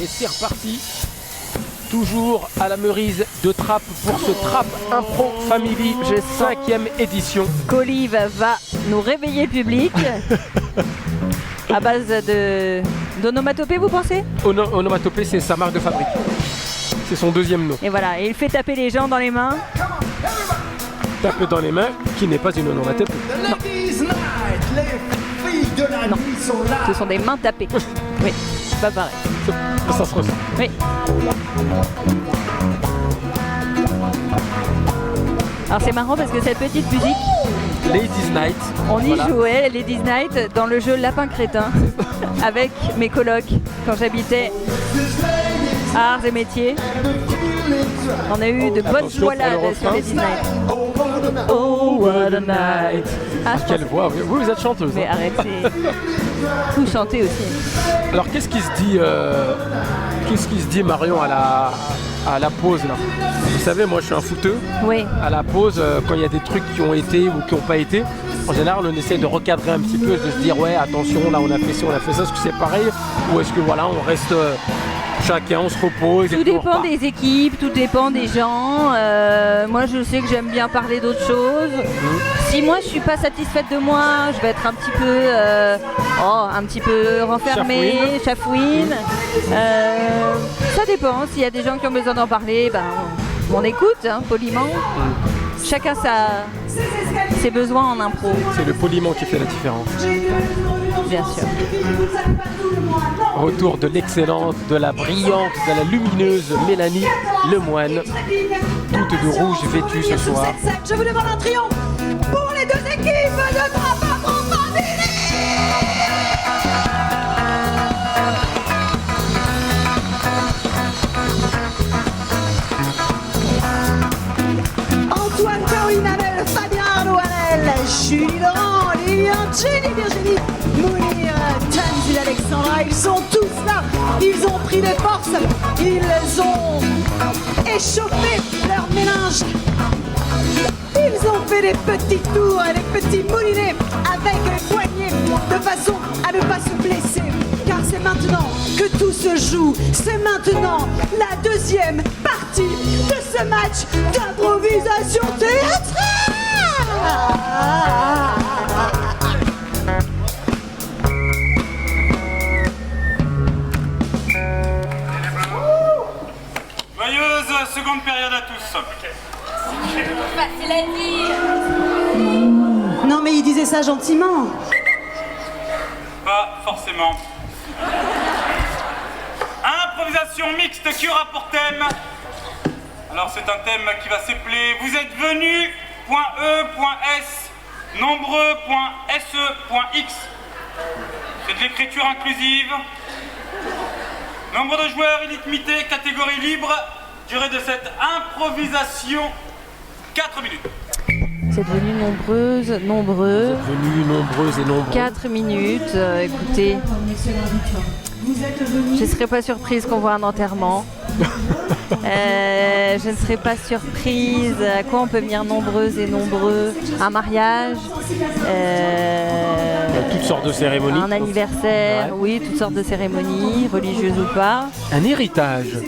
Et c'est reparti. Toujours à la Meurise de Trappes pour ce Trappes Impro Family, 5e édition. Qu'Olive va nous réveiller le public. À base d'onomatopée, vous pensez? Onomatopée, c'est sa marque de fabrique. C'est son deuxième nom. Et voilà, et il fait taper les gens dans les mains. Taper dans les mains, qui n'est pas une onomatopée. Non. Non, ce sont des mains tapées. Oui, c'est pas pareil. Ça se ressent. Oui. Alors c'est marrant parce que cette petite musique, Ladies Night. on y jouait Ladies Night dans le jeu Lapin Crétin avec mes colocs quand j'habitais à Arts et Métiers. On a eu de bonnes voilades sur Ladies Night. Oh, what a night. Quelle voix. Vous êtes chanteuse. Mais arrêtez. Vous chantez aussi. Alors qu'est-ce qui se dit Marion à la pause là? Vous savez, moi je suis un footeux. Oui. À la pause, quand il y a des trucs qui ont été ou qui n'ont pas été, en général on essaie de recadrer un petit peu, de se dire ouais attention là on a fait ci, on a fait ça, est-ce que c'est pareil ou est-ce que voilà on reste chacun, on se repose. Tout dépend des équipes, tout dépend des gens. Moi je sais que j'aime bien parler d'autres choses. Si moi je suis pas satisfaite de moi, je vais être un petit peu renfermée, chafouine. Ça dépend, s'il y a des gens qui ont besoin d'en parler, ben, on écoute hein, poliment. Chacun ses besoins en impro. C'est le poliment qui fait la différence. Bien sûr. Retour de l'excellente, de la brillante, de la lumineuse Mélanie Lemoine, toute de rouge vêtue ce soir. Je vous demande un triomphe pour les deux équipes de Trappes Impro Family. Antoine, Caroline, Abel, Fabien, Noël, Julie, Laurent, Lilian, Jenny, Virginie, Mounir, Tanzil, Alexandra, ils sont tous là. Ils ont pris des forces, ils ont échauffé leur mélange. Ils ont fait des petits tours, des petits moulinets avec les poignets de façon à ne pas se blesser. Car c'est maintenant que tout se joue. C'est maintenant la deuxième partie de ce match d'improvisation théâtrale. Joyeuse seconde période à tous. Facile à dire. Non mais il disait ça gentiment. Pas forcément. Improvisation mixte qui aura pour thème. Alors c'est un thème qui va s'appeler Vous êtes venus, .e.s, nombreux, .se.x. C'est de l'écriture inclusive. Nombre de joueurs illimité, catégorie libre. Durée de cette improvisation, 4 minutes. C'est devenu nombreux. Vous êtes venus nombreuses et nombreux. 4 minutes, écoutez, je ne serais pas surprise qu'on voit un enterrement. Je ne serais pas surprise à quoi on peut venir nombreuses et nombreux. Un mariage, Toutes sortes de cérémonies. un anniversaire, Ouais. oui, toutes sortes de cérémonies, religieuses ou pas. Un héritage.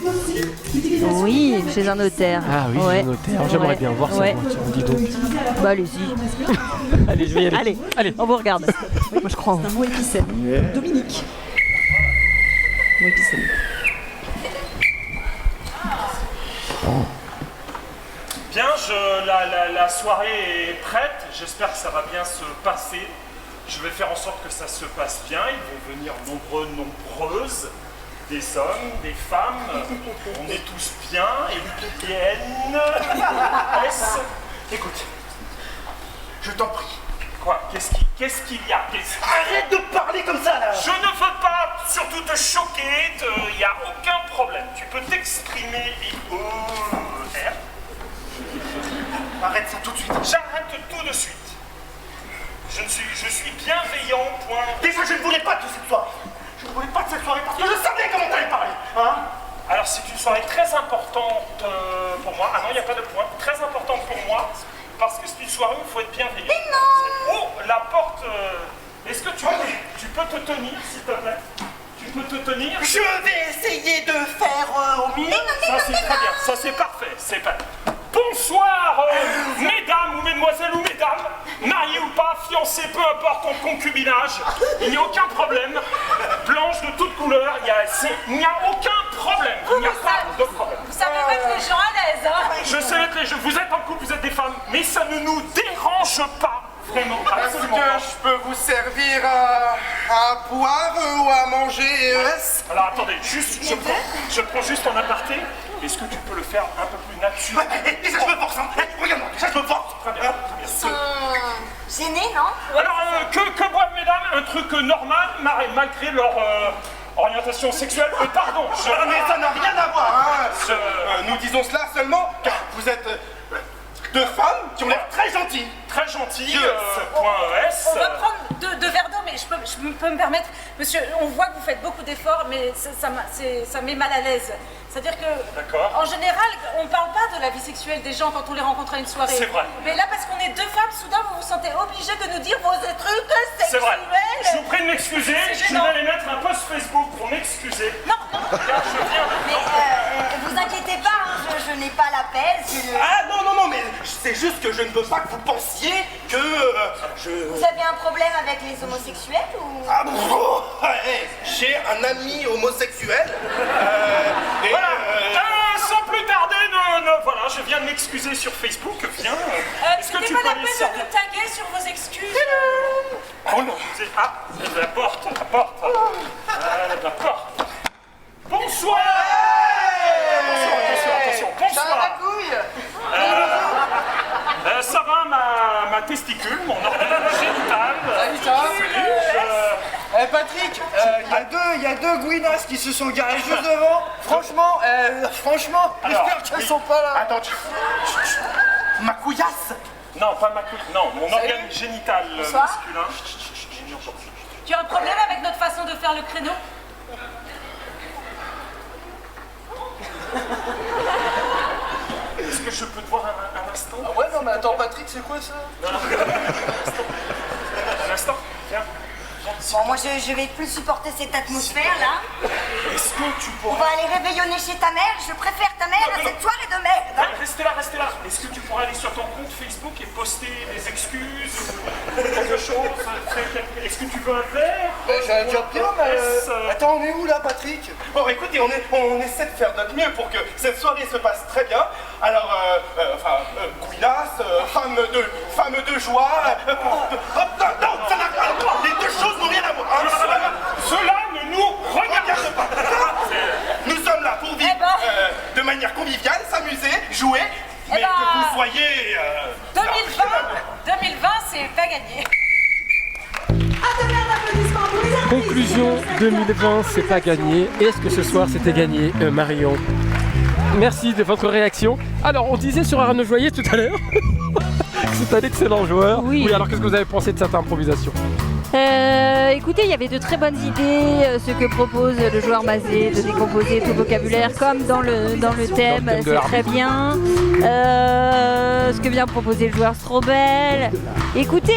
Oui, chez un notaire. Ah oui, Ouais. un notaire. J'aimerais Ouais. bien voir ça. Ouais. Moi, tiens, dis donc. Bah allez-y. Allez, je vais y aller. Allez, on vous regarde. Moi je crois en vous. Mot épicène. Dominique. Mot épicène. Bien, la soirée est prête, j'espère que ça va bien se passer. Je vais faire en sorte que ça se passe bien, ils vont venir nombreux, nombreuses, des hommes, des femmes, on est tous bien, et N, S. Écoute, je t'en prie. Quoi? Qu'est-ce qu'il y a? Arrête de parler comme ça là! Je ne veux pas surtout te choquer, il n'y a aucun problème. Tu peux t'exprimer R. Arrête ça tout de suite. J'arrête tout de suite. Je suis bienveillant, point. Déjà, je ne voulais pas de cette soirée. Je ne voulais pas de cette soirée parce que je savais comment t'allais parler. Hein? Alors, c'est une soirée très importante pour moi. Ah non, il n'y a pas de point. Très importante pour moi parce que c'est une soirée où il faut être bienveillant. Mais non! Oh, la porte. Est-ce que tu peux te tenir, s'il te plaît? Tu peux te tenir? Je vais essayer de faire au mieux. Ça c'est très bien, ça c'est parfait, c'est pas. Bonsoir, mesdames ou mesdemoiselles ou mesdames, mariées ou pas, fiancées, peu importe, en concubinage, il n'y a aucun problème. Blanche de toute couleur, il n'y a aucun problème. Il n'y a pas de problème. Vous savez mettre les gens à l'aise, hein? Je sais être les jeux, vous êtes en couple, vous êtes des femmes, mais ça ne nous dérange pas. Vraiment, Est-ce absolument que pas. je peux vous servir à boire ou à manger Alors attendez, juste, je prends juste en aparté. Est-ce que tu peux le faire un peu plus naturel? Et ça je me force, hein. Regarde-moi, ça je me force. Très bien. Gêné, non? Alors, que boivent mesdames? Un truc normal, malgré leur orientation sexuelle? Pardon, Mais ça n'a rien à voir, hein. Je- Nous disons cela seulement car vous êtes deux femmes qui ont l'air très gentilles. Très gentil, Yes. .es. On va prendre deux verres d'eau, mais je peux me permettre, monsieur, on voit que vous faites beaucoup d'efforts, mais ça met mal à l'aise. C'est-à-dire que, D'accord. en général, on ne parle pas de la vie sexuelle des gens quand on les rencontre à une soirée. C'est vrai. Mais là, parce qu'on est deux femmes, soudain, vous vous sentez obligé de nous dire vos trucs C'est sexuels. vrai. Je vous prie de m'excuser, C'est je gênant. vais aller mettre un post Facebook pour m'excuser. Non, Car je viens de... Mais vous inquiétez pas, hein, je n'ai pas l'appel. Ah non, mais c'est juste que je ne veux pas que vous pensiez que Vous avez un problème avec les homosexuels ou... Ah bon, j'ai un ami homosexuel. Et, Voilà. Sans plus tarder, voilà, je viens de m'excuser sur Facebook. Viens. Est-ce que c'était tu pas peux la aller peine de servir? nous taguer sur vos excuses. Oh non, ah, la porte. La porte. Bonsoir. Attention. Bonsoir. Ça va ma testicule, mon organe génital. Patrick, il y a deux Gouinas qui se sont garés juste devant. Franchement, j'espère qu'elles sont pas là. Attends, ma couillasse. Non, pas ma couille, non, mon organe génital masculin. Tu as un problème avec notre façon de faire le créneau? Est-ce que je peux te voir un instant? Ouais, non, mais attends, Patrick, c'est quoi ça? Un instant, viens. Bon, moi je vais plus supporter cette atmosphère là. Est-ce que tu On pourrais... va aller réveillonner chez ta mère. Je préfère ta mère à cette soirée de merde. hein. Restez là. Est-ce que tu pourrais aller sur ton compte Facebook et poster des excuses ou quelque chose? Est-ce que tu veux un verre? J'ai un job bien, mais... Attends, on est où là, Patrick? Bon, écoutez, on essaie de faire notre mieux pour que cette soirée se passe très bien. Alors, Gouinas, femme de joie. Non, ça n'a rien à voir. Les deux choses n'ont rien à voir. hein. Cela ne nous regarde pas. Nous sommes là pour vivre de manière conviviale, s'amuser, jouer, mais que vous soyez. 2020, c'est pas gagné. Un tonnerre d'applaudissements pour les artistes. Conclusion 2020, c'est pas gagné. Est-ce que ce soir c'était gagné, Marion? Merci de votre réaction. Alors, on disait sur Arnaud Joyer tout à l'heure que c'est un excellent joueur. Oui. Alors qu'est-ce que vous avez pensé de cette improvisation? Écoutez, il y avait de très bonnes idées, ce que propose le joueur Mazé, de décomposer tout le vocabulaire comme dans le thème, de c'est très bien. Ce que vient proposer le joueur Strobel. Écoutez,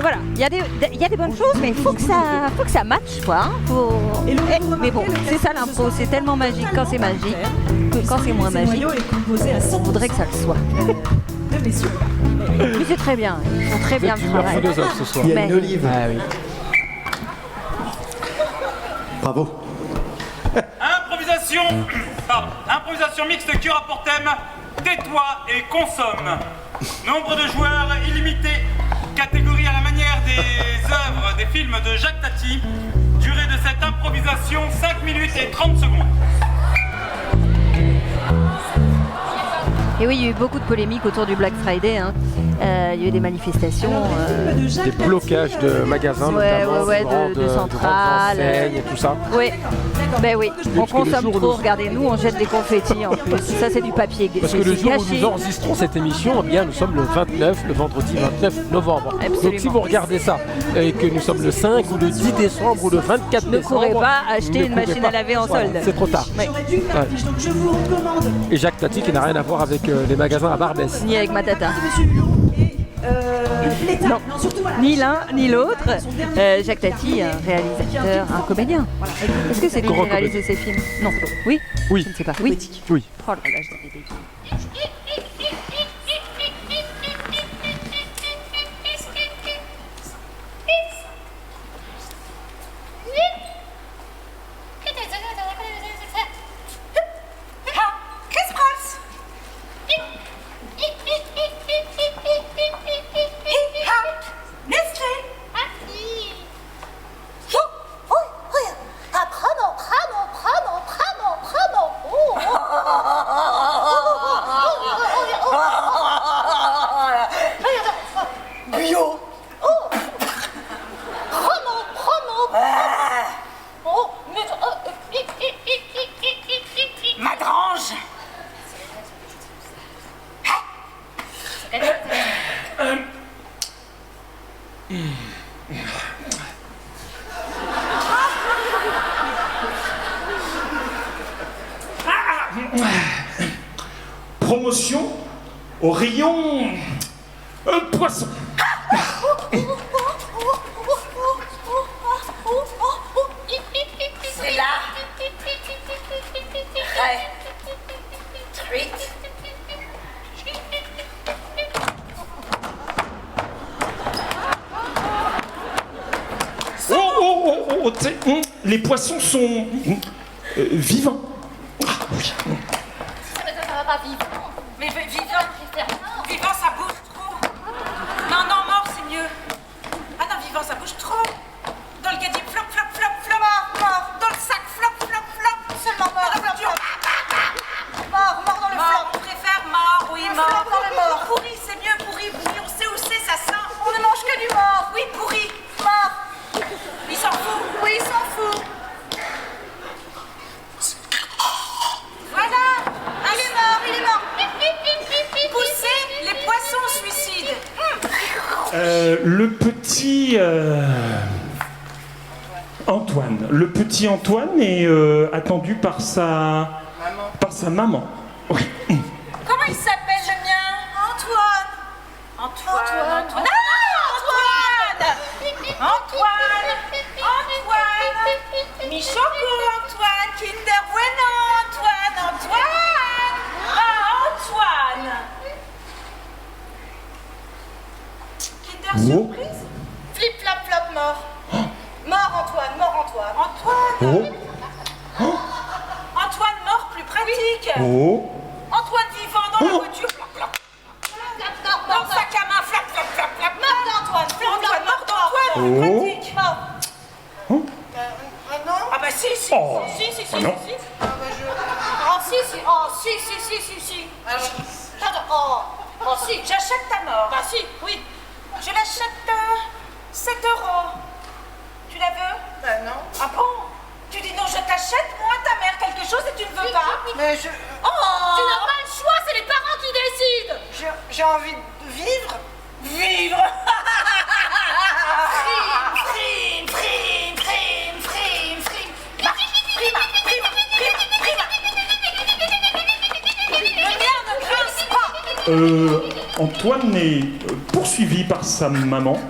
voilà, il y a des bonnes choses, mais il faut que ça matche, quoi. hein. Mais bon, c'est ça l'impro, c'est tellement magique quand c'est magique que quand c'est moins magique, on voudrait que ça le soit. Mais c'est très bien, ils font très bien le travail. Philosophe ce soir. Il y a une olive. Ah oui. Bravo. Improvisation mixte qui aura pour thème tais-toi et consomme. Nombre de joueurs illimité. Catégorie à la manière des œuvres des films de Jacques Tati. Durée de cette improvisation 5 minutes et 30 secondes. Et oui, il y a eu beaucoup de polémiques autour du Black Friday. hein. Il y a eu des manifestations. Des blocages de magasins, notamment, de centrales. grandes enseignes et tout ça. Oui, ben oui, on parce que le consomme jour où trop, nous- regardez-nous, on jette des confettis en plus. Ça c'est du papier, Parce que c'est le jour où gâché. nous enregistrons cette émission, eh bien, nous sommes le 29, le vendredi 29 novembre. Absolument. Donc si vous regardez ça et que nous sommes le 5 ou le 10 décembre ou le 24 Ne décembre, courez pas acheter ne une courez machine pas. à laver en Voilà, solde. c'est trop tard. J'aurais dû faire l'affiche, donc je vous recommande. Et Jacques Tati qui n'a rien à voir avec les magasins à Barbès. Ni avec ma tata. Monsieur Hulot et Pléthore. Non. Non, surtout voilà. Ni l'un ni l'autre. Son dernier Jacques Tati, un réalisateur, un comédien. Voilà. Est-ce que c'est lui qui Grand a réalisé ces films? Non. Oui? Oui. Je ne sais pas. Oui. Oui. Oh là là, je dis des bêtises. Madrange. Promotion au rayon poisson. C'est là. Ouais. Truite. Oh, tu sais, les poissons sont vivants. Mais vivant, vivant ça bouge trop. Non, non, mort c'est mieux. Ah non, vivant ça bouge trop. Dans le gadier, flop, flop, flop, flop. Mort. Dans le sac, flop, flop, flop. Seulement mort. Dans la voiture. Mort dans le flop. On préfère mort, oui, mort. Dans le mort. Pourri, c'est mieux, pourri, pourri. On sait où c'est, ça sent. On ne mange que du mort. Oui, pourri, mort. Il s'en fout. Oui, il s'en fout. Voilà. Il est mort, il est mort. Poussez les poissons suicides. Le petit Antoine. Le petit Antoine est attendu par sa maman. Oui. Comment il s'appelle le mien? Antoine. Antoine. Non, Antoine. Antoine. Michoco, Antoine. Kinder Bueno, Antoine. Antoine. Ah, Antoine. Kinder Surprise. Flip, flap, flop, mort. Mort, Antoine. Mort, Antoine. Antoine. Antoine mort, plus pratique. Antoine vivant dans la voiture. Flap, flap. Dans le sac à main. Flap, flap, flap, flap. Mort d'Antoine. Antoine mort d'Antoine. Plus pratique. Mort. Non. Ah bah si. Si. Non. Si. Oh si. Pardon. Oh si. J'achète ta mort. Bah si. Oui. Je l'achète 7 €. Tu la veux? Bah non. Ah bon? Tu dis non, je t'achète, moi, ta mère, quelque chose et tu ne veux pas? Mais je... Oh! Tu n'as pas le choix, c'est les parents qui décident! J'ai envie de vivre. Vivre! Le mien ne grince pas! Antoine est poursuivi par sa maman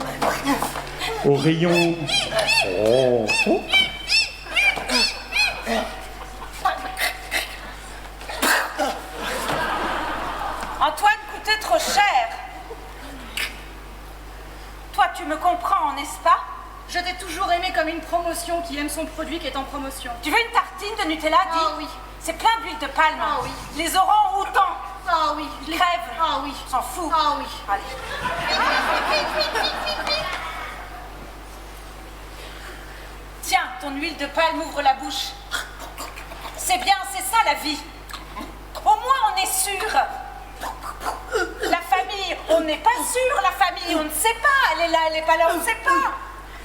au rayon... Antoine coûtait trop cher. Toi, tu me comprends, n'est-ce pas? Je t'ai toujours aimé comme une promotion qui aime son produit qui est en promotion. Tu veux une tartine de Nutella, dis? Ah oui. C'est plein d'huile de palme. Ah oui. Les orangs ont autant. Ah oui. Ils crèvent. Ah oui. S'en fout. Ah oui. Allez. Tiens, ton huile de palme ouvre la bouche. C'est bien, c'est ça la vie. Au moins on est sûr. La famille, on n'est pas sûr. La famille, on ne sait pas. Elle est là, elle n'est pas là, on ne sait pas.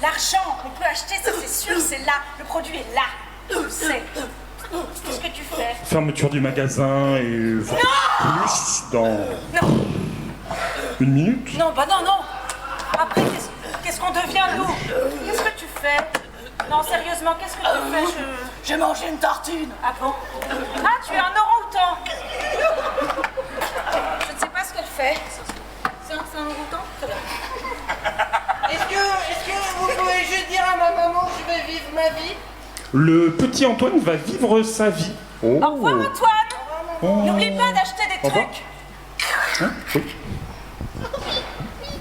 L'argent qu'on peut acheter, ça c'est sûr, c'est là. Le produit est là. Tu le sais. Qu'est-ce que tu fais? Fermeture du magasin et vente plus dans Non. une minute. Non, bah non, non. Après, qu'est-ce qu'on devient, nous? Qu'est-ce que tu fais? Non, sérieusement, qu'est-ce que tu fais? J'ai mangé une tartine. Ah bon? Ah, tu es un orang-outan. Je ne sais pas ce qu'elle fait. C'est tiens, c'est un orang-outan. Très bien. Est-ce que vous pouvez juste dire à ma maman que je vais vivre ma vie? Le petit Antoine va vivre sa vie. Au revoir Antoine. N'oublie pas d'acheter des revoir. trucs. Hein? Oui.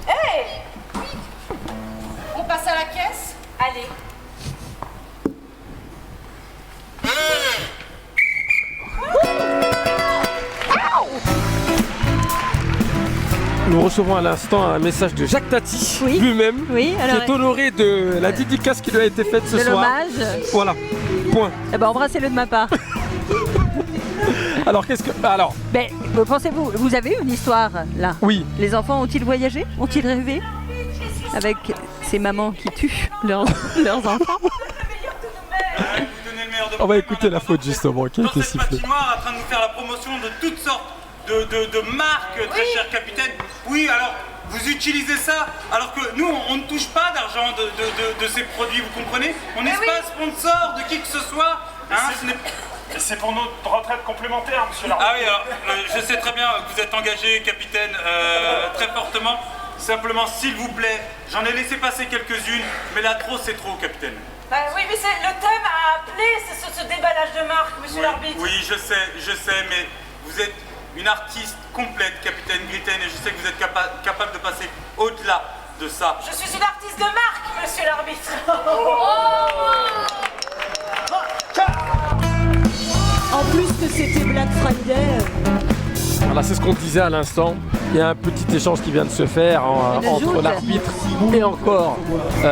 Hey, On passe à la caisse. allez. Nous recevons à l'instant un message de Jacques Tati, Oui. lui-même, Oui, alors, qui est honoré de la dédicace qui lui a été faite ce de soir. l'hommage. Voilà, point. Eh ben, embrassez-le de ma part. Alors, qu'est-ce que... Alors, Mais pensez-vous, vous avez une histoire là? oui, Les enfants ont-ils voyagé? Ont-ils rêvé? Avec ces mamans qui tuent leurs enfants? on va écouter la faute justement qui a Dans été cette sifflée. patinoire, en train de nous faire la promotion de toutes sortes de marques, très cher capitaine. Oui, alors, vous utilisez ça, alors que nous, on ne touche pas d'argent de ces produits, vous comprenez? On n'est pas sponsor de qui que ce soit. Hein, ce n'est- C'est pour notre retraite complémentaire, monsieur Larry. Ah oui, alors, je sais très bien que vous êtes engagé, capitaine, très fortement. Simplement, s'il vous plaît, j'en ai laissé passer quelques-unes, mais là, trop, c'est trop, capitaine. Oui, mais c'est le thème à appeler, c'est ce déballage de marque, monsieur l'arbitre. Oui, je sais, mais vous êtes une artiste complète, capitaine Gritten, et je sais que vous êtes capable de passer au-delà de ça. Je suis une artiste de marque, monsieur l'arbitre. En plus que c'était Black Friday. Voilà, c'est ce qu'on disait à l'instant. Il y a un petit échange qui vient de se faire Une entre joute. l'arbitre et encore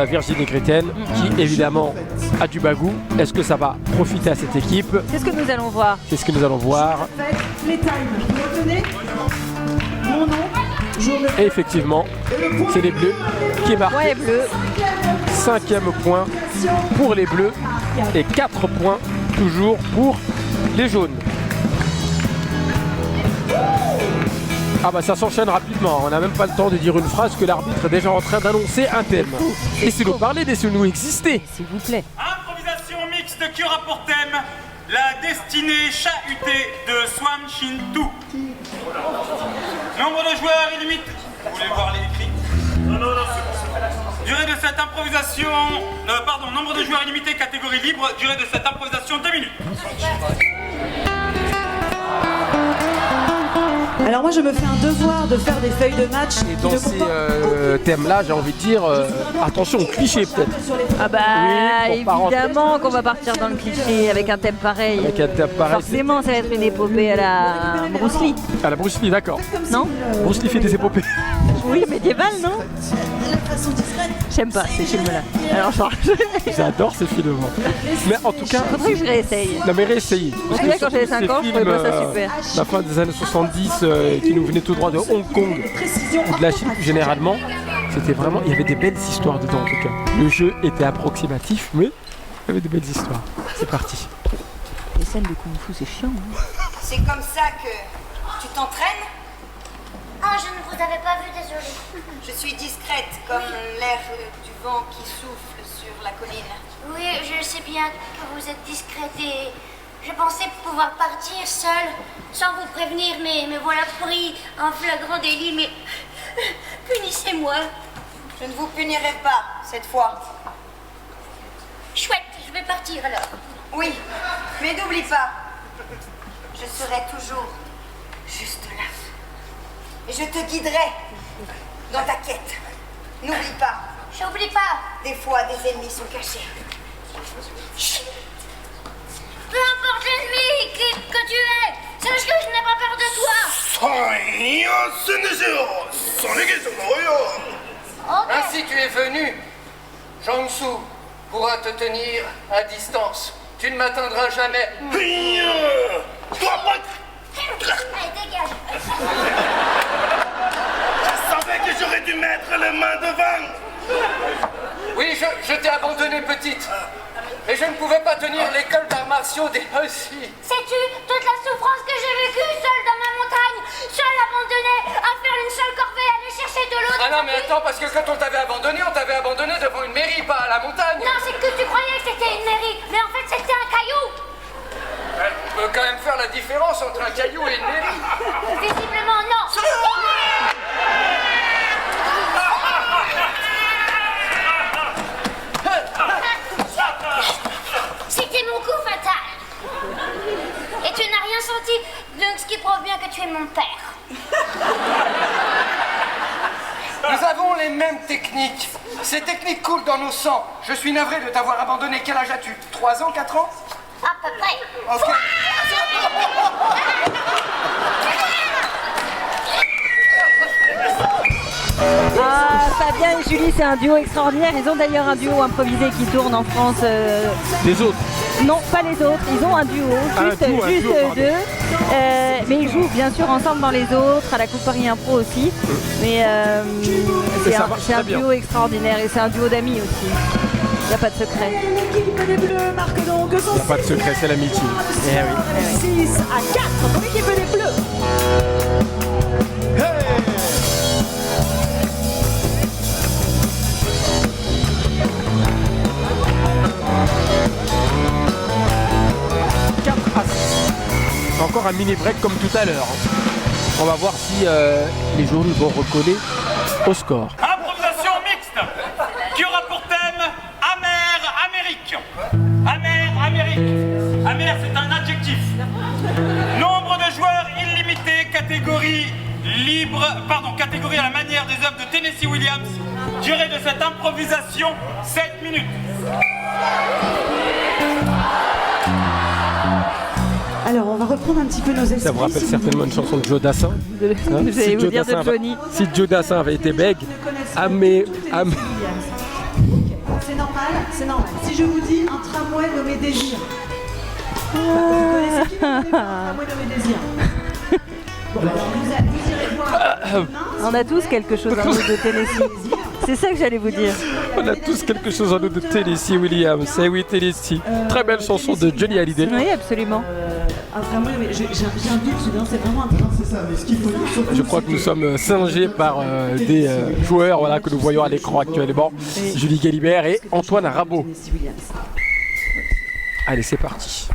Virginie Gritten, qui évidemment a du bagou. Est-ce que ça va profiter à cette équipe? C'est ce que nous allons voir. C'est ce que nous allons voir. Faites les times. Vous retenez mon nom, jour de Et effectivement, c'est les Bleus qui marquent. Ouais, bleu. 5e point pour les Bleus et 4 points toujours pour les Jaunes. Ah bah ça s'enchaîne rapidement, on n'a même pas le temps de dire une phrase que l'arbitre est déjà en train d'annoncer un thème. Laissez-nous parler, laissez-nous exister. S'il vous plaît. Improvisation mixte qui aura pour thème la destinée chahutée de Swam Shin-Tu. Nombre de joueurs illimité. Vous voulez voir les écrits? Non, c'est Durée de cette improvisation... nombre de joueurs illimité, catégorie libre. Durée de cette improvisation, 2 minutes. Alors moi je me fais un devoir de faire des feuilles de match. Et dans ces thèmes-là, j'ai envie de dire, attention au cliché peut-être. Ah bah Oui, pour évidemment qu'on va partir dans le cliché avec un thème pareil. Avec un thème pareil, Forcément, ça va être une épopée à la Bruce Lee, à la Bruce Lee, d'accord. non? Bruce Lee fait des épopées. Oui, médiéval, non? J'aime pas ces films-là. Alors, J'adore ces films. Mais en tout cas, faudrait que je réessaye. non mais réessayez. Parce Là, quand j'avais surtout 5 ans, ces je trouvais pas ça films, super. la fin des années 70 qui nous venaient tout droit de Hong Kong ou de la Chine plus généralement, c'était vraiment, il y avait des belles histoires dedans en tout cas. Le jeu était approximatif, mais il y avait des belles histoires. C'est parti. Les scènes de Kung Fu, c'est chiant. Hein. C'est comme ça que tu t'entraînes? Ah, je ne vous avais pas vu, désolée. Je suis discrète comme l'air du vent qui souffle sur la colline. Oui, je sais bien que vous êtes discrète et je pensais pouvoir partir seule sans vous prévenir, mais me voilà pris en flagrant délit, mais punissez-moi. Je ne vous punirai pas cette fois. Chouette, je vais partir alors. Oui, mais n'oublie pas, je serai toujours juste là. Et je te guiderai dans ta quête. N'oublie pas. J'oublie pas. Des fois, des ennemis sont cachés. Chut. Peu importe l'ennemi que tu es, sache que je n'ai pas peur de toi. Ainsi tu es venu, Jang-Soo pourra te tenir à distance. Tu ne m'atteindras jamais. Allez, dégage. Je savais que j'aurais dû mettre les mains devant. Oui, je t'ai abandonné petite. Et je ne pouvais pas tenir l'école d'arts martiaux des aussi. Sais-tu toute la souffrance que j'ai vécue seule dans ma montagne, seule abandonnée, à faire une seule corvée, aller chercher de l'eau. Ah non, mais attends, parce que quand on t'avait abandonné devant une mairie, pas à la montagne. Non, c'est que tu croyais que c'était une mairie, mais en fait c'était un caillou. On peut quand même faire la différence entre un caillou et une mairie. Visiblement non. aussi, donc ce qui prouve bien que tu es mon père. Nous avons les mêmes techniques. Ces techniques coulent dans nos sangs. Je suis navré de t'avoir abandonné. Quel âge as-tu? 3 ans, 4 ans? À peu près. Ok. Ah, Fabien et Julie, c'est un duo extraordinaire. Ils ont d'ailleurs un duo improvisé qui tourne en France. Les autres? Non, pas les autres. Ils ont un duo, juste deux. Mais ils jouent bien sûr ensemble dans les autres, à la Coupe Paris Impro aussi. Mais c'est un duo extraordinaire et c'est un duo d'amis aussi. Il n'y a pas de secret. L'équipe des Bleus marque donc son Il n'y a pas de secret, c'est l'amitié. Eh oui. 6-4 pour l'équipe des Bleus. Encore un mini break comme tout à l'heure. On va voir si les joueurs nous vont recoller au score. Improvisation mixte qui aura pour thème Amer Amérique. Amer Amérique. Amer, c'est un adjectif. Nombre de joueurs illimité, catégorie à la manière des œuvres de Tennessee Williams. Durée de cette improvisation, 7 minutes. Alors, on va reprendre un petit peu nos esprits. Ça vous rappelle certainement une chanson de Joe Dassin. J'allais vous dire de Johnny. Si Joe Dassin avait été bègue, C'est normal, c'est normal. Si je vous dis un tramway nommé Désir, vous connaissez qui le tramway nommé Désir? Bon, alors vous irez voir. On a tous quelque chose en nous de Tennessee. C'est ça que j'allais vous dire. On a tous quelque chose en nous de Tennessee Williams. C'est oui, Tennessee. Très belle chanson de Johnny Hallyday. Oui, absolument. Un tramway, mais j'ai un doute, c'est vraiment un train. C'est ça, mais ce qu'il faut dire, Je crois que nous sommes singés par des joueurs voilà, que nous voyons à l'écran actuellement. Julie Galibert et Antoine Rabot. Allez, c'est parti.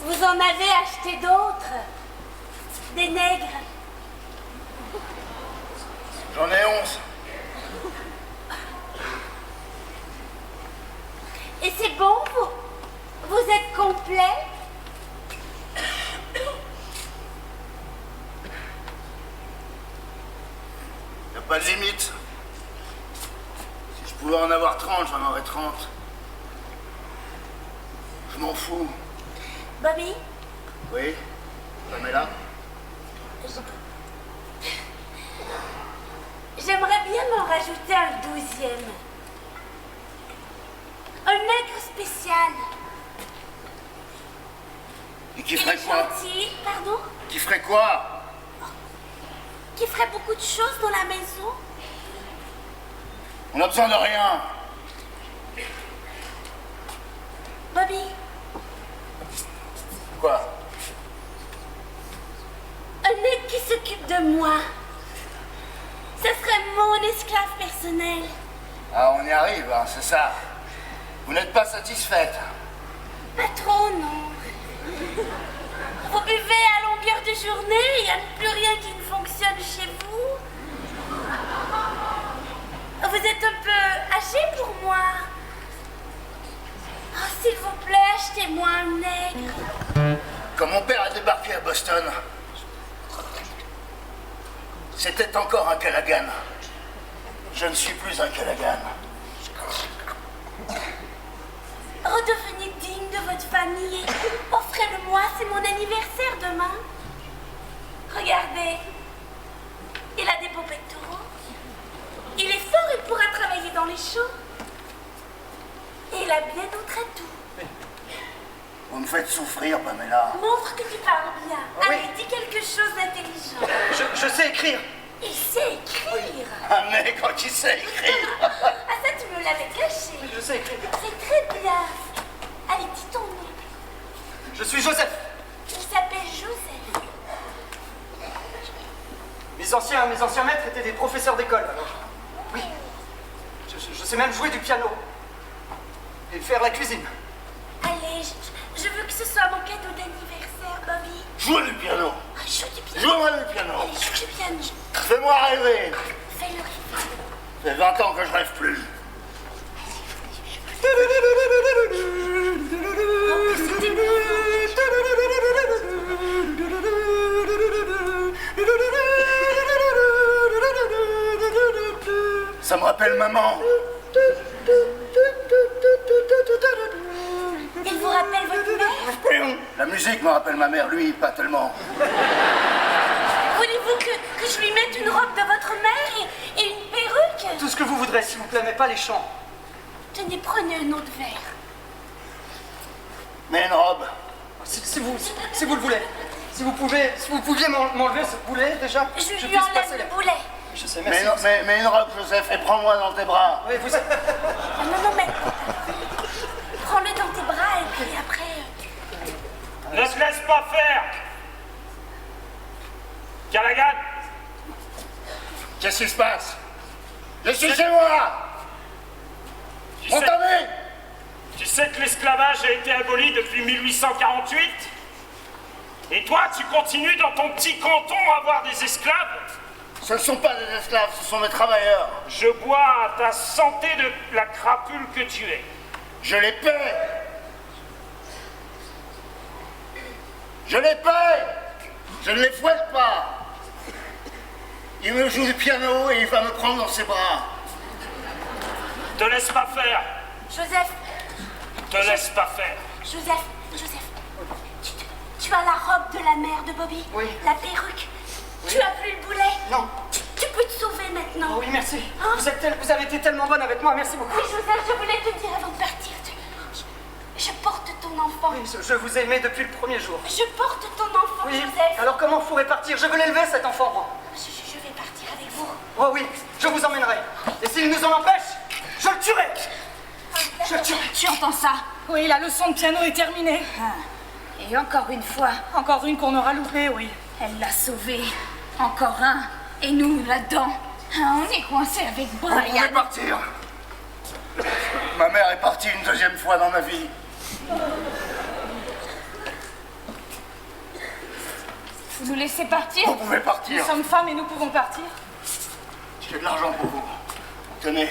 Vous en avez acheté d'autres? Des nègres? J'en ai 11. Et c'est bon, vous êtes complet? Y'a pas de limite. Si je pouvais en avoir 30, j'en aurais 30. Je m'en fous. Bobby? Oui? Pamela? J'aimerais bien m'en rajouter un 12e. Un nègre spécial. Et qui Il ferait est quoi? gentil, pardon? Qui ferait quoi? Qui ferait beaucoup de choses dans la maison. On a besoin de rien. Bobby, Quoi? un nègre qui s'occupe de moi. Ce serait mon esclave personnel. Ah, on y arrive, hein, c'est ça. Vous n'êtes pas satisfaite? Pas trop, non. Vous buvez à longueur de journée, il n'y a plus rien qui ne fonctionne chez vous. Vous êtes un peu âgé pour moi. Oh, s'il vous plaît, achetez-moi un nègre. Quand mon père a débarqué à Boston, c'était encore un Callaghan. Je ne suis plus un Callaghan. Redevenez digne de votre famille. Offrez-le-moi, c'est mon anniversaire demain. Regardez, il a des beaux pectoraux. Il est fort, il pourra travailler dans les champs. Et il a bien d'autres atouts. Vous me faites souffrir, Pamela. Montre que tu parles bien. Oui. Allez, dis quelque chose d'intelligent. Je sais écrire. Il sait écrire. Un nègre qui sait écrire. Ah, ça, tu me l'avais caché. Je sais écrire. C'est très bien. Allez, dis ton nom. Je suis Joseph. Il s'appelle Joseph. Mes anciens maîtres étaient des professeurs d'école. Alors, oui. Je sais même jouer du piano. Et faire la cuisine. Allez, je veux que ce soit mon cadeau d'anniversaire, Bobby. Joue du piano. Ah, joue du piano. Joue-moi du piano. Allez, joue du piano. Fais-moi rêver. Fais-le rêver. Ça fait 20 ans que je rêve plus. Ça me rappelle maman. Il vous rappelle votre mère? La musique me rappelle ma mère, lui, pas tellement. Voulez-vous que je lui mette une robe de votre mère et une perruque? Tout ce que vous voudrez, s'il vous plaît, mais pas les chants. Tenez, prenez un autre verre. Mais une robe. Si vous le voulez. Si vous pouviez m'enlever ce boulet, déjà. Je lui enlève le boulet. Je sais, merci. Mais une robe, Joseph, et prends-moi dans tes bras. Oui, vous êtes... Non, mais... Prends-le dans tes bras et puis après... Ne se laisse pas faire. Callaghan. Qu'est-ce qui se passe? Je suis chez moi. Entamé. Tu sais que l'esclavage a été aboli depuis 1848? Et toi, tu continues dans ton petit canton à avoir des esclaves? Ce ne sont pas des esclaves, ce sont des travailleurs. Je bois à ta santé de la crapule que tu es. Je les paie. Je les paie. Je ne les fouette pas. Il me joue du piano et il va me prendre dans ses bras. Te laisse pas faire. Joseph. Te laisse pas faire. Joseph. Tu as la robe de la mère de Bobby? Oui. La perruque? Oui. Tu as plus le boulet? Non. Tu peux te sauver maintenant? Oh oui, merci. Hein? Vous avez été tellement bonne avec moi, merci beaucoup. Oui, Joseph, je voulais te dire avant de partir. Je porte ton enfant. Oui, je vous ai aimé depuis le premier jour. Je porte ton enfant, oui. Joseph. Alors comment vous pourrez partir? Je veux l'élever, cet enfant, moi. Je vais partir avec vous. Oh oui, je vous emmènerai. Et s'il nous en empêche, je le tuerai. Je le tuerai. Tu entends ça? Oui, la leçon de piano est terminée. Et encore une fois. Encore une qu'on aura loupée, oui. Elle l'a sauvé. Encore un. Et nous, là-dedans. On est coincés avec Brian. On pouvait partir. Ma mère est partie une deuxième fois dans ma vie. Vous nous laissez partir? Vous pouvez partir. Nous sommes femmes et nous pouvons partir. J'ai de l'argent pour vous. Tenez.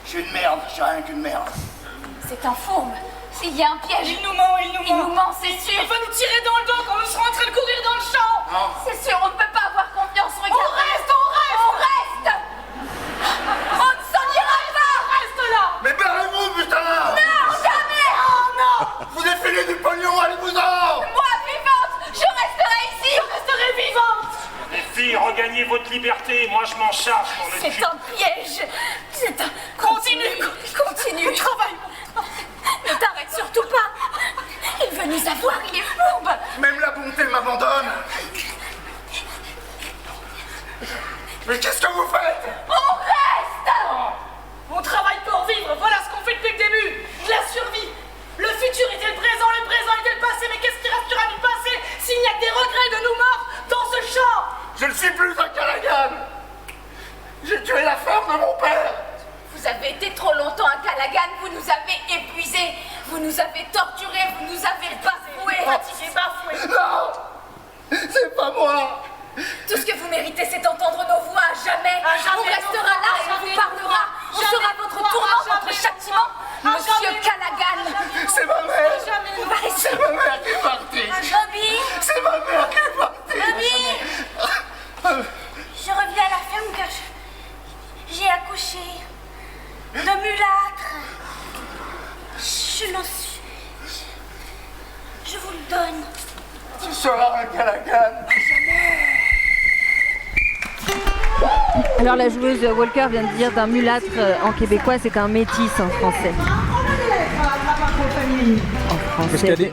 Je suis une merde, j'ai rien qu'une merde. C'est un fourbe. S'il y a un piège. Il nous ment, Il nous ment, c'est sûr. Il va nous tirer dans le dos quand nous serons en train de courir dans le champ. Non. C'est sûr, on ne peut pas avoir confiance. Regarde. On reste. On ne s'en ira pas. Reste là. Mais barrez-vous, putain. Non, jamais. Oh non. Vous défilez du pognon, allez-vous-en. Moi, vivante, je resterai ici. Je resterai vivante. Les filles, regagnez votre liberté, moi je m'en charge pour le C'est un piège. C'est un... Continue. Travaille. Ne t'arrête surtout pas. Il veut nous avoir, il est fourbe. Même la bonté m'abandonne. Mais qu'est-ce que vous faites? On reste. On travaille pour vivre, voilà ce qu'on fait depuis le début. De la survie. Le futur était le présent était le passé, mais qu'est-ce qui restera du passé s'il n'y a que des regrets de nos morts dans ce champ? Je ne suis plus un Callaghan. J'ai tué la femme de mon père. Vous avez été trop longtemps à Callaghan, vous nous avez épuisés, vous nous avez torturés, vous nous avez bafoués, fatigués, bafoués. Non, c'est pas moi. Tout ce que vous méritez, c'est d'entendre nos voix à jamais. On restera là et on vous parlera. On sera votre tourment, votre châtiment. Monsieur Callaghan. C'est ma mère. C'est ma mère qui est partie. Bobby. C'est ma mère qui est partie. Bobby. Je reviens à la ferme car j'ai accouché de mulâtre. Je n'en suis... Je vous le donne. Tu seras un Callaghan. Alors la joueuse Walker vient de dire d'un mulâtre en québécois, c'est un métis en français.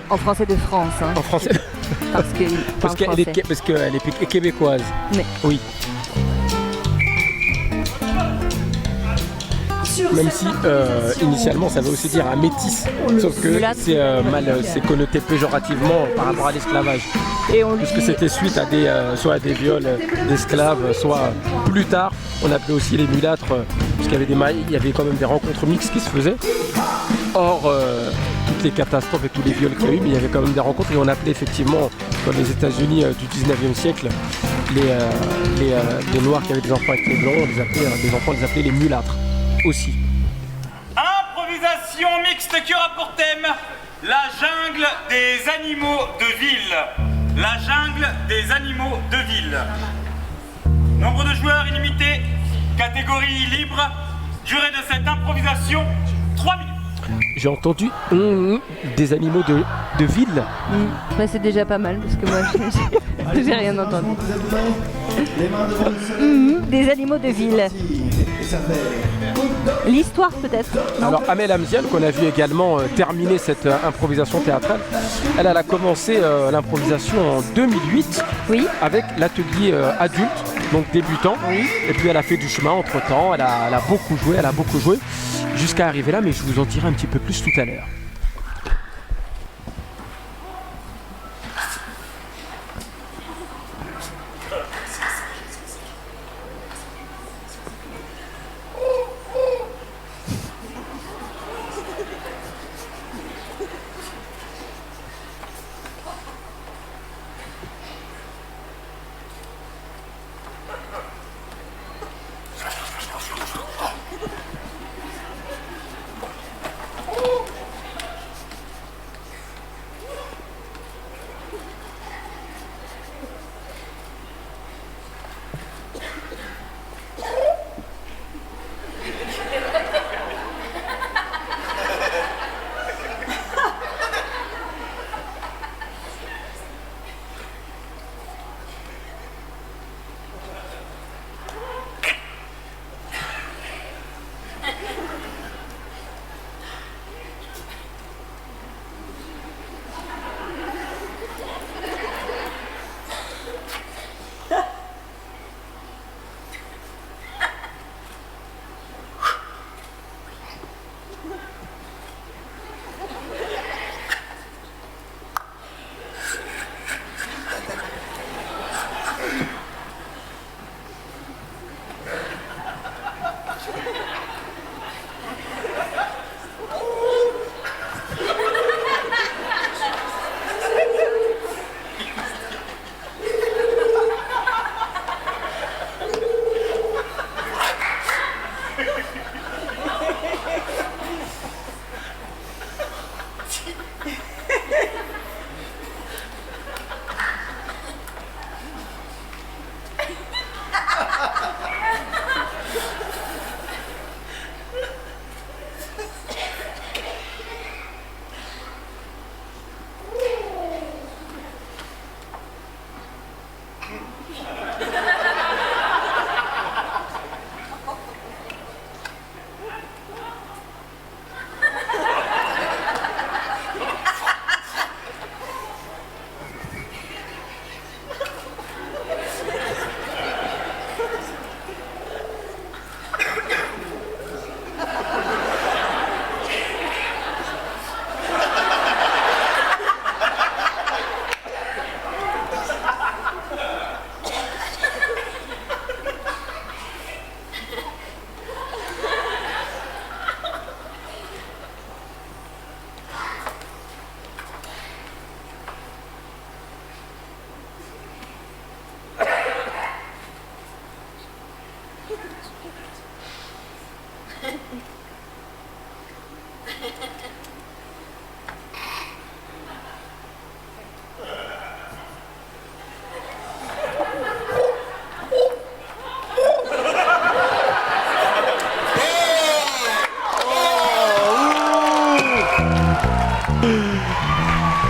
En français de France. Hein. En français. Parce qu'elle est québécoise. Mais. Oui. Même si initialement ça veut aussi dire un métis, sauf que c'est connoté péjorativement par rapport à l'esclavage. Puisque c'était suite à soit à des viols d'esclaves, soit plus tard on appelait aussi les mulâtres, puisqu'il y avait il y avait quand même des rencontres mixtes qui se faisaient. Or, toutes toutes les catastrophes et tous les viols qu'il y a eu, mais il y avait quand même des rencontres et on appelait effectivement, comme les États-Unis du 19e siècle, les Noirs qui avaient des enfants avec les Blancs, on les appelait les mulâtres aussi. Improvisation mixte qui aura pour thème la jungle des animaux de ville. La jungle des animaux de ville. Nombre de joueurs illimité, catégorie libre, durée de cette improvisation 3 minutes. J'ai entendu des animaux de ville. Bah, c'est déjà pas mal parce que moi j'ai rien entendu. Des animaux de ville. L'histoire peut-être. Alors Amel Hamzian, qu'on a vu également terminer cette improvisation théâtrale, elle a commencé l'improvisation en 2008 avec l'atelier adulte, donc débutant. Et puis elle a fait du chemin entre temps, elle a beaucoup joué jusqu'à arriver là, mais je vous en dirai un petit peu plus tout à l'heure.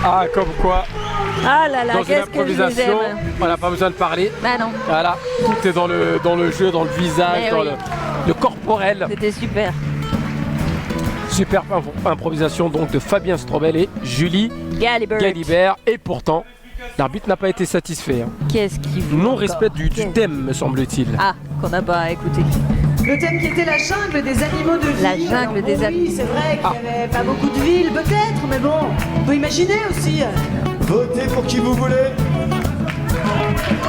Ah, comme quoi. Ah là là, dans une qu'est-ce que je les improvisation, aime. on n'a pas besoin de parler. Bah non. Voilà, tout est dans le jeu, dans le visage, Eh dans oui. le corporel. C'était super. Super improvisation donc de Fabien Strobel et Julie Galibert. Et pourtant, l'arbitre n'a pas été satisfait. Hein. Qu'est-ce qu'il veut Non-respect encore du thème, me semble-t-il. Ah, qu'on n'a pas écouté. Le thème qui était la jungle des animaux de ville. La jungle des Oui, animaux. c'est vrai qu'il n'y avait pas beaucoup de villes, peut-être, mais bon, on peut imaginer aussi. Votez pour qui vous voulez.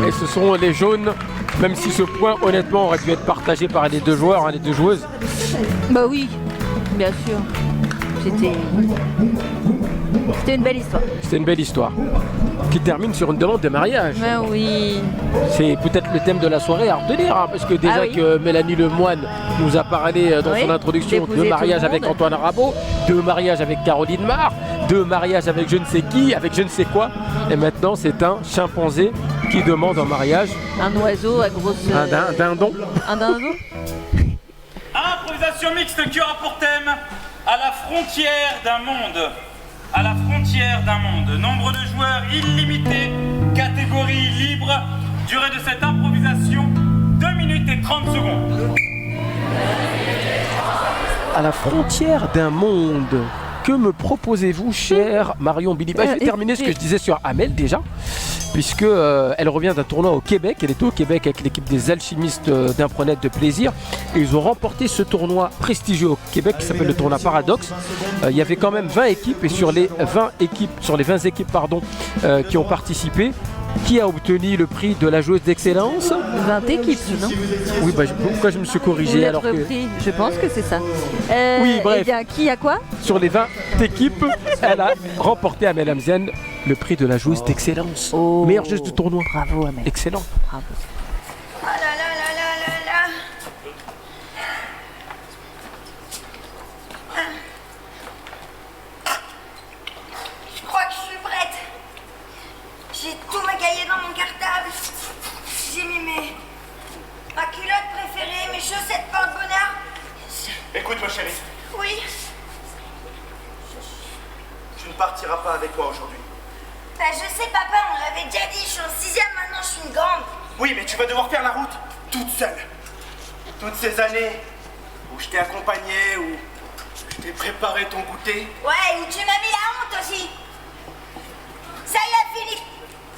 Et ce sont les jaunes, même si ce point, honnêtement, aurait dû être partagé par les deux joueurs, hein, les deux joueuses. Bah oui, bien sûr. C'était une belle histoire. C'était une belle histoire. Qui termine sur une demande de mariage. Ben oui. C'est peut-être le thème de la soirée à retenir, hein, parce que déjà que Mélanie Lemoine nous a parlé dans son introduction de mariage avec Antoine Rabot, de mariage avec Caroline Mar, de mariage avec je ne sais qui, avec je ne sais quoi. Et maintenant, c'est un chimpanzé qui demande en mariage. Un oiseau à grosse... Un dindon. Un dindon. Improvisation mixte qui aura pour thème à la frontière d'un monde. À la frontière d'un monde. Nombre de joueurs illimité, catégorie libre. Durée de cette improvisation 2 minutes et 30 secondes. À la frontière d'un monde. Que me proposez-vous, cher Marion Billy? Je vais terminer ce que je disais sur Amel déjà, puisque elle revient d'un tournoi au Québec. Elle était au Québec avec l'équipe des alchimistes d'Impronet de plaisir. Et ils ont remporté ce tournoi prestigieux au Québec qui s'appelle le tournoi Paradoxe. Il y avait quand même 20 équipes et sur les 20 équipes qui ont participé, qui a obtenu le prix de la joueuse d'excellence? 20 équipes, non? Oui, pourquoi je me suis corrigé alors que... Prix, je pense que c'est ça. Oui, bref. Eh bien, qui a quoi? Sur les 20 équipes, elle a remporté, Amel Hamzian, le prix de la joueuse d'excellence. Meilleure joueuse du tournoi. Bravo, Amel. Excellent. Bravo. Oh là là là là là là. Je crois que je suis prête. J'ai tout magaillé dans mon cartable. J'ai mis ma culotte préférée, mes chaussettes porte-bonheur. Écoute, ma chérie. Oui. Tu ne partiras pas avec moi aujourd'hui. Bah je sais papa, on l'avait déjà dit, je suis en 6ème, maintenant je suis une grande. Oui, mais tu vas devoir faire la route toute seule. Toutes ces années où je t'ai accompagné, où je t'ai préparé ton goûter. Ouais, où tu m'as mis la honte aussi. Ça y est,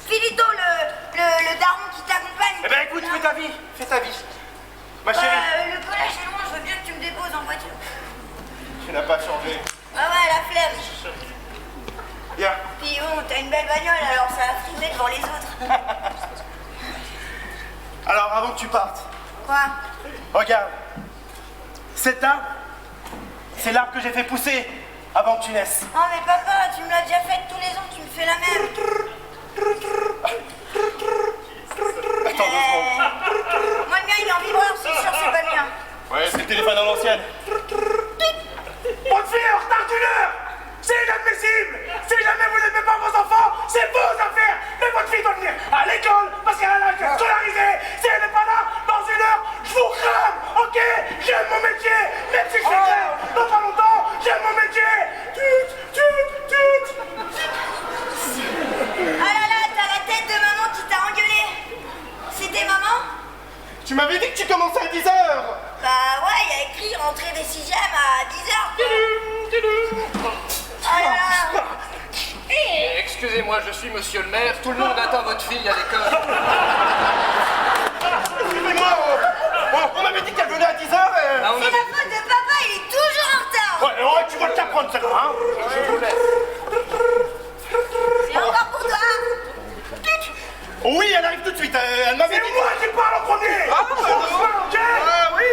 Philito, le daron qui t'accompagne. Eh ben écoute, fais ta vie. Ma chérie. Le collège est loin, je veux bien que tu me déposes en voiture. Tu n'as pas changé. Ah ouais, la flemme. Viens. Puis bon, t'as une belle bagnole, alors ça va frimer devant les autres. Alors, avant que tu partes. Quoi? Regarde. Cet arbre, c'est l'arbre que j'ai fait pousser avant que tu naisses. Non mais papa, tu me l'as déjà fait tous les ans, tu me fais la même. Attends 2 secondes. Moi le mien il est en vibreur, c'est sûr, c'est pas le mien. Ouais, c'est le téléphone à l'ancienne. Bonne fille, en retard d'1 heure. C'est inadmissible. Si jamais vous n'aimez pas vos enfants, c'est vos affaires. Mais votre fille doit venir à l'école parce qu'elle a été scolarisée. Si elle n'est pas là, dans 1 heure, je vous crame, ok? J'aime mon métier, même si je fais clair. Dans pas longtemps, j'aime mon métier. Ah là là, t'as la tête de maman qui t'a engueulé. C'était maman? Tu m'avais dit que tu commençais à 10h. Bah ouais, il y a écrit rentrée des 6ème à 10h. Ah là là. Excusez-moi, je suis monsieur le maire, tout le monde attend votre fille à l'école. Excusez-moi, on m'avait dit qu'elle venait à 10h. C'est la faute de papa, il est toujours en retard. Ouais, tu vas le t'apprendre, celle-là, hein. Je vous laisse. C'est encore pour toi. Oui, elle arrive tout de suite. Elle m'avait dit. C'est moi qui parle en premier. Ah, oui,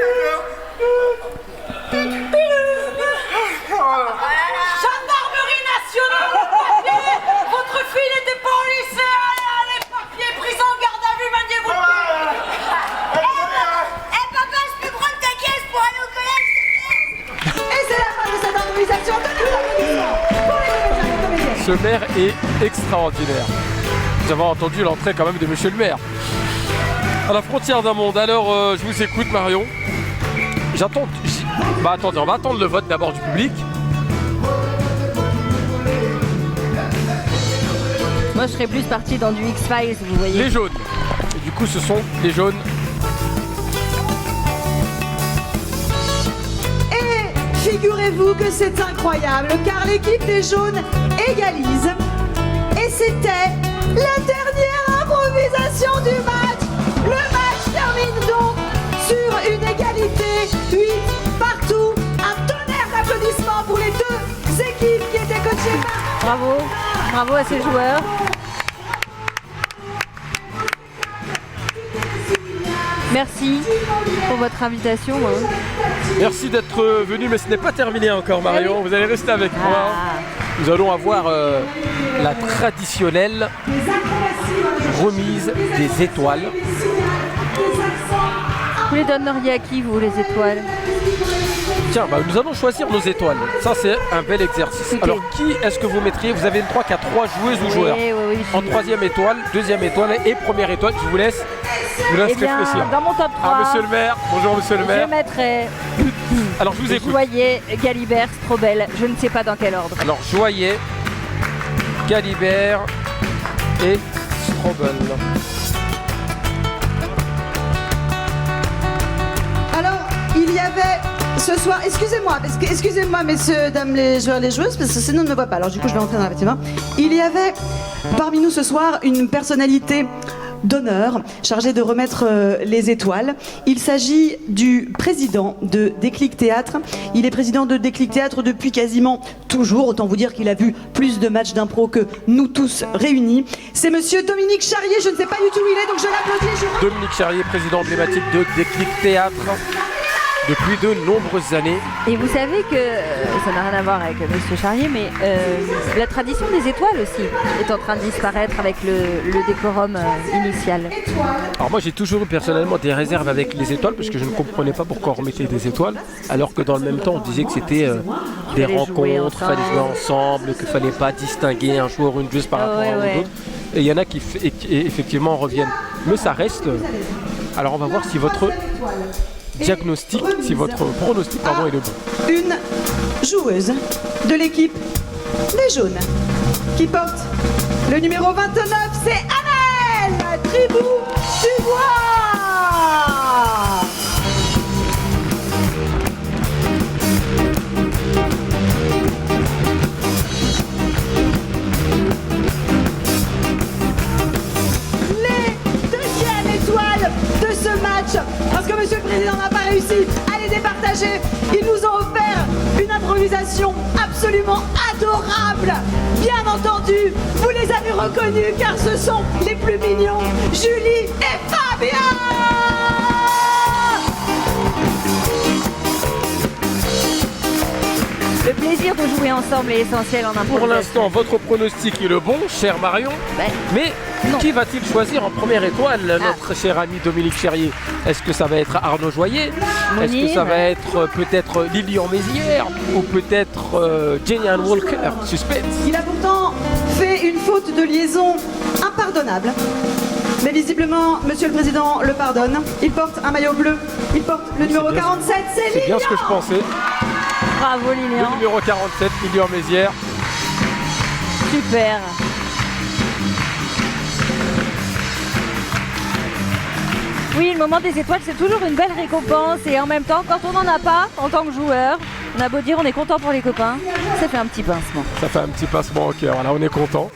Gendarmerie nationale, papier. Votre fille n'était pas au lycée, allez, papier, prise en garde à vue, maniez-vous. Papa, je peux prendre ta caisse pour aller au collège, s'il te plaît? Et c'est la fin de cette improvisation. Donnez-nous l'applaudissement pour les comédiens et comédiennes. Ce maire est extraordinaire. Nous avons entendu l'entrée quand même de monsieur le maire. À la frontière d'un monde. Alors, je vous écoute, Marion. J'attends. Bah attendez, on va attendre le vote d'abord du public. Moi, je serais plus partie dans du X-Files, vous voyez. Les jaunes. Et du coup, ce sont les jaunes. Et figurez-vous que c'est incroyable, car l'équipe des jaunes égalise. Et c'était la dernière improvisation du match. Le match termine donc sur une égalité 8 partout. Un tonnerre d'applaudissements pour les 2 équipes qui étaient coachées par... Bravo, bravo à ces joueurs. Merci pour votre invitation. Merci d'être venu, mais ce n'est pas terminé encore, Marion. Vous allez rester avec moi. Nous allons avoir la traditionnelle remise des étoiles. Vous les donneriez à qui, vous, les étoiles? Tiens, nous allons choisir nos étoiles. Ça, c'est un bel exercice. Okay. Alors, qui est-ce que vous mettriez? Vous avez une 3 qui a 3 joueuses ou joueurs. Oui, en troisième étoile, deuxième étoile et première étoile. Je vous laisse réfléchir. Dans mon top 3, monsieur le maire. Bonjour, monsieur le maire. je mettrais Alors, je vous écoute. Joyer, Galibert, Strobel. Je ne sais pas dans quel ordre. Alors, Joyer, Galibert et Strobel. Alors, il y avait ce soir, excusez-moi, messieurs, dames, les joueurs, les joueuses, parce que sinon on ne me voit pas. Alors, du coup, je vais rentrer dans la bâtiment. Il y avait parmi nous ce soir une personnalité d'honneur chargée de remettre les étoiles. Il s'agit du président de Déclic Théâtre. Il est président de Déclic Théâtre depuis quasiment toujours. Autant vous dire qu'il a vu plus de matchs d'impro que nous tous réunis. C'est monsieur Dominique Charrier. Je ne sais pas du tout où il est, donc je l'applaudis. Dominique Charrier, président emblématique de Déclic Théâtre depuis de nombreuses années. Et vous savez que ça n'a rien à voir avec monsieur Charrier, mais la tradition des étoiles aussi est en train de disparaître avec le décorum initial. Alors moi j'ai toujours eu personnellement des réserves avec les étoiles parce que je ne comprenais pas pourquoi on remettait des étoiles alors que dans le même temps on disait que c'était des rencontres, il fallait jouer ensemble, qu'il ne fallait pas distinguer un joueur ou une joueuse par rapport à un autre. Et il y en a qui effectivement reviennent. Mais ça reste... Alors on va voir si votre diagnostic, si votre pronostic est le bon. Une joueuse de l'équipe des jaunes qui porte le numéro 29, c'est Annelle Tribou-Dubois. De ce match, parce que monsieur le président n'a pas réussi à les départager. Ils nous ont offert une improvisation absolument adorable. Bien entendu, vous les avez reconnus car ce sont les plus mignons, Julie et Fabien. Le plaisir de jouer ensemble est essentiel en improvisation. Pour l'instant, votre pronostic est le bon, cher Marion. Mais qui va-t-il choisir en première étoile, notre cher ami Dominique Charrier? Est-ce que ça va être Arnaud Joyer? Est-ce que ça va être peut-être Lilian Mézières? Ou peut-être Jenny Ann Walker? Suspense. Il a pourtant fait une faute de liaison impardonnable. Mais visiblement, monsieur le président le pardonne. Il porte un maillot bleu. Il porte le numéro 47, c'est C'est bien ce que je pensais. Bravo Lilian. Le numéro 47, Lilian Mézières. Super. Oui, le moment des étoiles, c'est toujours une belle récompense. Et en même temps, quand on n'en a pas, en tant que joueur, on a beau dire on est content pour les copains, ça fait un petit pincement. Ça fait un petit pincement au cœur, là on est content.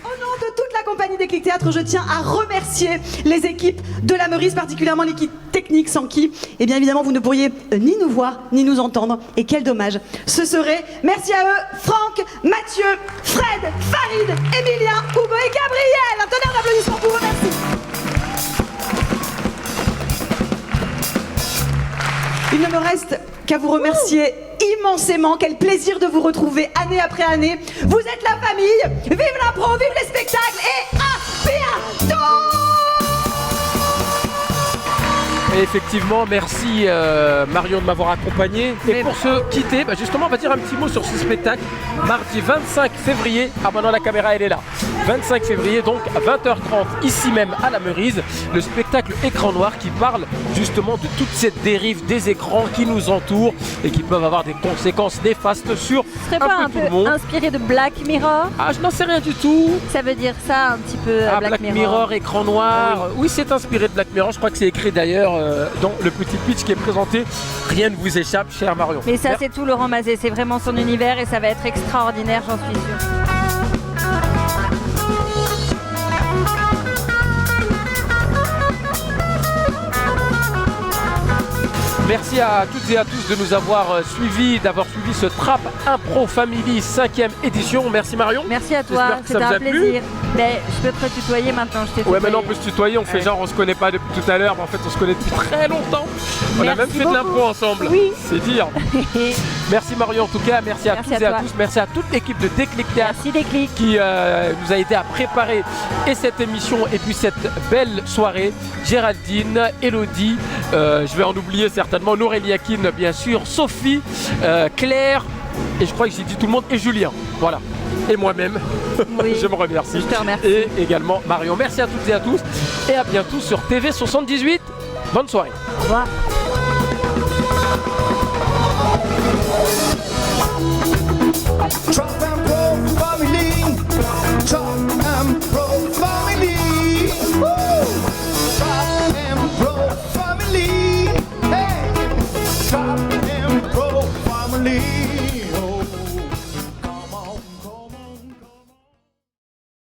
La compagnie Déclic Théâtre, je tiens à remercier les équipes de la Meurice, particulièrement l'équipe technique sans qui, eh bien évidemment, vous ne pourriez ni nous voir, ni nous entendre. Et quel dommage ce serait. Merci à eux, Franck, Mathieu, Fred, Farid, Emilien, Hugo et Gabriel. Un tonnerre d'applaudissements pour eux, merci. Il ne me reste qu'à vous remercier immensément. Quel plaisir de vous retrouver année après année. Vous êtes la famille. Vive l'impro, vive les spectacles et à bientôt. Et effectivement, merci Marion de m'avoir accompagné. Et pour se quitter, justement, on va dire un petit mot sur ce spectacle. Mardi 25 février, maintenant la caméra elle est là. 25 février, donc à 20h30, ici même à la Meurice, le spectacle Écran Noir qui parle justement de toute cette dérive des écrans qui nous entourent et qui peuvent avoir des conséquences néfastes sur Ce serait pas un peu inspiré de Black Mirror? Ah, je n'en sais rien du tout. Ça veut dire ça un petit peu Black Mirror, Écran Noir. Oui, c'est inspiré de Black Mirror. Je crois que c'est écrit d'ailleurs dans le petit pitch qui est présenté. Rien ne vous échappe, cher Marion. Mais ça, c'est tout Laurent Mazet. C'est vraiment son univers et ça va être extraordinaire, j'en suis sûre. Merci à toutes et à tous de nous avoir suivis, d'avoir suivi ce Trap Impro Family 5e édition. Merci Marion. Merci à toi, J'espère que ça c'était vous un a plu. plaisir. Mais je peux te tutoyer maintenant, je t'ai Ouais, tutoyé. maintenant on peut se tutoyer, on fait genre on se connaît pas depuis tout à l'heure, mais en fait on se connaît depuis très longtemps. On a Merci même fait de l'impro ensemble. Oui. C'est dire. Merci Marion en tout cas, merci à Merci tous à et à toi. tous, merci à toute l'équipe de Déclic Théâtre Merci Déclic. qui nous a aidé à préparer et cette émission et puis cette belle soirée. Géraldine, Elodie, je vais en oublier certainement, Norélie Akine bien sûr, Sophie, Claire, et je crois que j'ai dit tout le monde, et Julien. Voilà. Et moi-même, Oui. je me remercie. Je te remercie. Et également Marion. Merci à toutes et à tous. Et à bientôt sur TV 78. Bonne soirée. Au revoir. Trap and Pro Family. Trap